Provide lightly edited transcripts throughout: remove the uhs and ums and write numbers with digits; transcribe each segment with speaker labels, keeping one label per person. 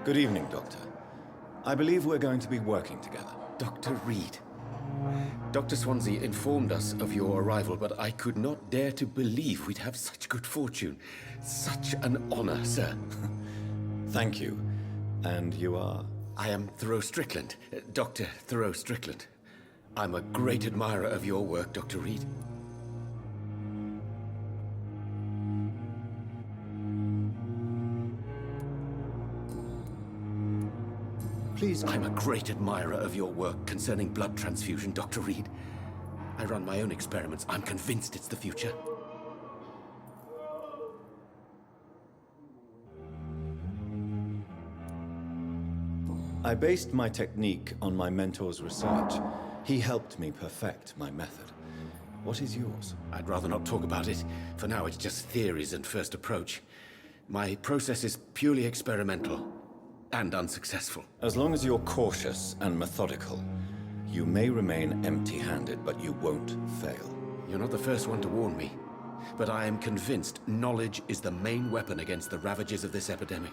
Speaker 1: Good evening, Doctor. I believe we're going to be working together.
Speaker 2: Dr. Reed. Dr. Swansea informed us of your arrival, but I could not dare to believe we'd have such good fortune. Such an honor, sir.
Speaker 1: Thank you. And you are?
Speaker 2: I am Thoreau Strickland, Dr. Thoreau Strickland. I'm a great admirer of your work, Dr. Reed.
Speaker 1: Please.
Speaker 2: I'm a great admirer of your work concerning blood transfusion, Dr. Reed. I run my own experiments. I'm convinced it's the future.
Speaker 1: I based my technique on my mentor's research. He helped me perfect my method. What is yours?
Speaker 2: I'd rather not talk about it. For now, it's just theories and first approach. My process is purely experimental and unsuccessful.
Speaker 1: As long as you're cautious and methodical, you may remain empty-handed, but you won't fail.
Speaker 2: You're not the first one to warn me, but I am convinced knowledge is the main weapon against the ravages of this epidemic.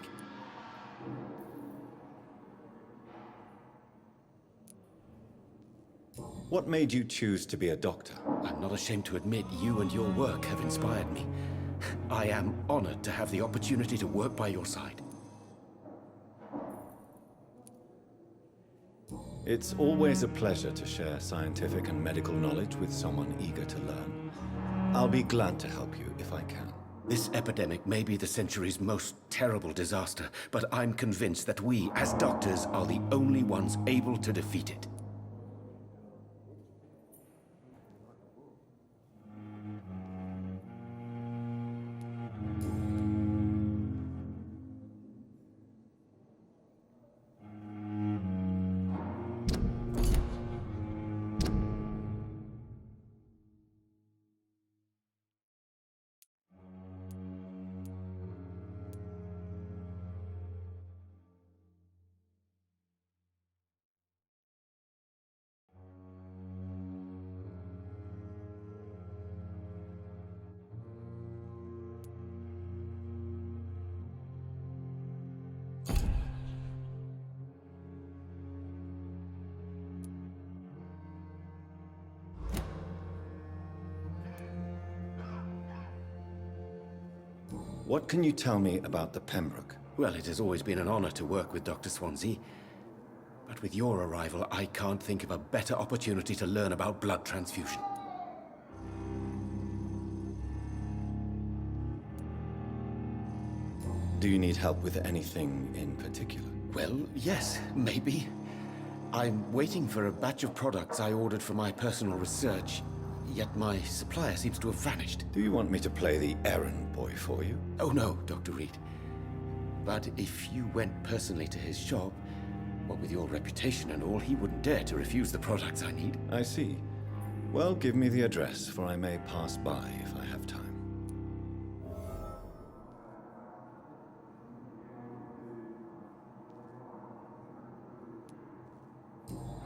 Speaker 1: What made you choose to be a doctor?
Speaker 2: I'm not ashamed to admit you and your work have inspired me. I am honored to have the opportunity to work by your side.
Speaker 1: It's always a pleasure to share scientific and medical knowledge with someone eager to learn. I'll be glad to help you if I can.
Speaker 2: This epidemic may be the century's most terrible disaster, but I'm convinced that we, as doctors, are the only ones able to defeat it.
Speaker 1: What can you tell me about the Pembroke?
Speaker 2: Well, it has always been an honor to work with Dr. Swansea. But with your arrival, I can't think of a better opportunity to learn about blood transfusion.
Speaker 1: Do you need help with anything in particular?
Speaker 2: Well, yes, maybe. I'm waiting for a batch of products I ordered for my personal research, yet my supplier seems to have vanished.
Speaker 1: Do you want me to play the errand boy for you?
Speaker 2: Oh no, Dr. Reed. But if you went personally to his shop, what with your reputation and all, he wouldn't dare to refuse the products I need.
Speaker 1: I see. Well, give me the address, for I may pass by if I have time.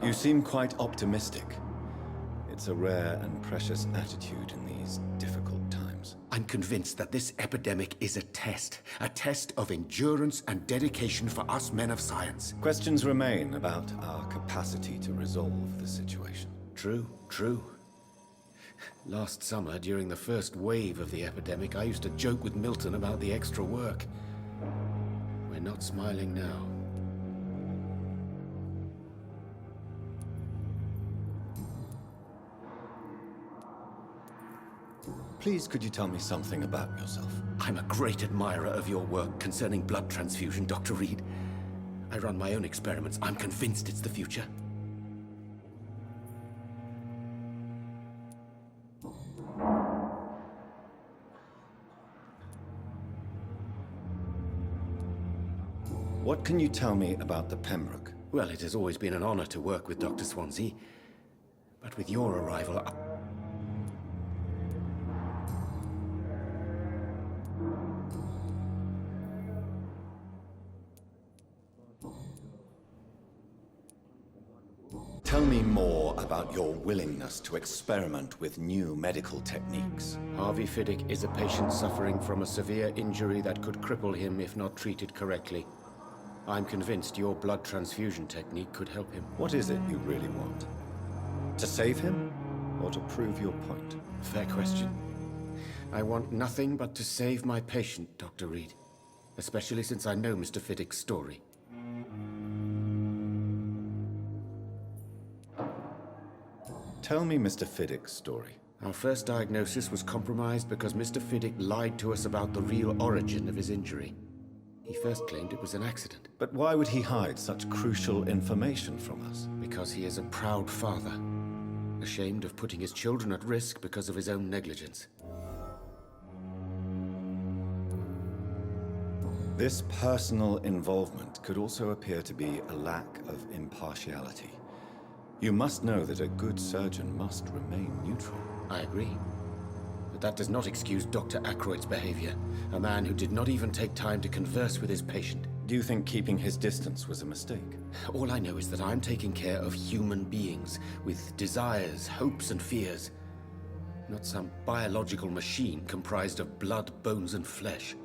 Speaker 1: You seem quite optimistic. It's a rare and precious attitude in these difficult times.
Speaker 2: I'm convinced that this epidemic is a test of endurance and dedication for us men of science.
Speaker 1: Questions remain about our capacity to resolve the situation.
Speaker 2: True, true. Last summer, during the first wave of the epidemic, I used to joke with Milton about the extra work. We're not smiling now.
Speaker 1: Please, could you tell me something about yourself?
Speaker 2: I'm a great admirer of your work concerning blood transfusion, Dr. Reed. I run my own experiments. I'm convinced it's the future.
Speaker 1: What can you tell me about the Pembroke?
Speaker 2: Well, it has always been an honor to work with Dr. Swansea. But with your arrival,
Speaker 1: Tell me more about your willingness to experiment with new medical techniques.
Speaker 2: Harvey Fiddick is a patient suffering from a severe injury that could cripple him if not treated correctly. I'm convinced your blood transfusion technique could help him.
Speaker 1: What is it you really want? To save him, or to prove your point?
Speaker 2: Fair question. I want nothing but to save my patient, Dr. Reed. Especially since I know Mr. Fiddick's story.
Speaker 1: Tell me Mr. Fiddick's story.
Speaker 2: Our first diagnosis was compromised because Mr. Fiddick lied to us about the real origin of his injury. He first claimed it was an accident.
Speaker 1: But why would he hide such crucial information from us?
Speaker 2: Because he is a proud father, ashamed of putting his children at risk because of his own negligence.
Speaker 1: This personal involvement could also appear to be a lack of impartiality. You must know that a good surgeon must remain neutral.
Speaker 2: I agree. But that does not excuse Dr. Ackroyd's behavior, a man who did not even take time to converse with his patient.
Speaker 1: Do you think keeping his distance was a mistake?
Speaker 2: All I know is that I'm taking care of human beings with desires, hopes, and fears. Not some biological machine comprised of blood, bones, and flesh.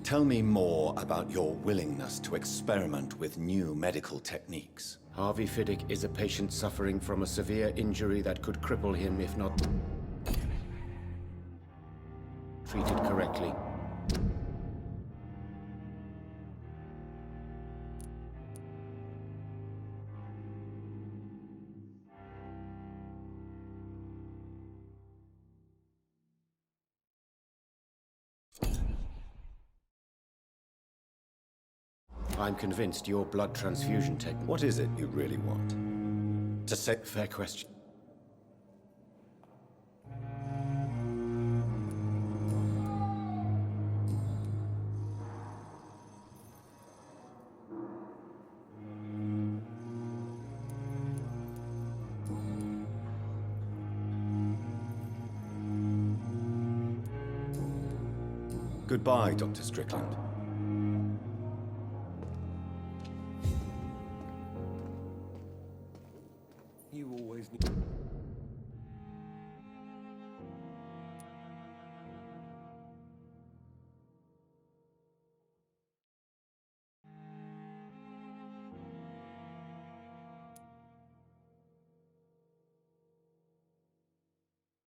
Speaker 1: Tell me more about your willingness to experiment with new medical techniques.
Speaker 2: Harvey Fiddick is a patient suffering from a severe injury that could cripple him if not treated correctly. I'm convinced your blood transfusion technique...
Speaker 1: What is it you really want? To say...
Speaker 2: Fair question.
Speaker 1: Goodbye, Dr. Strickland.
Speaker 3: You always need...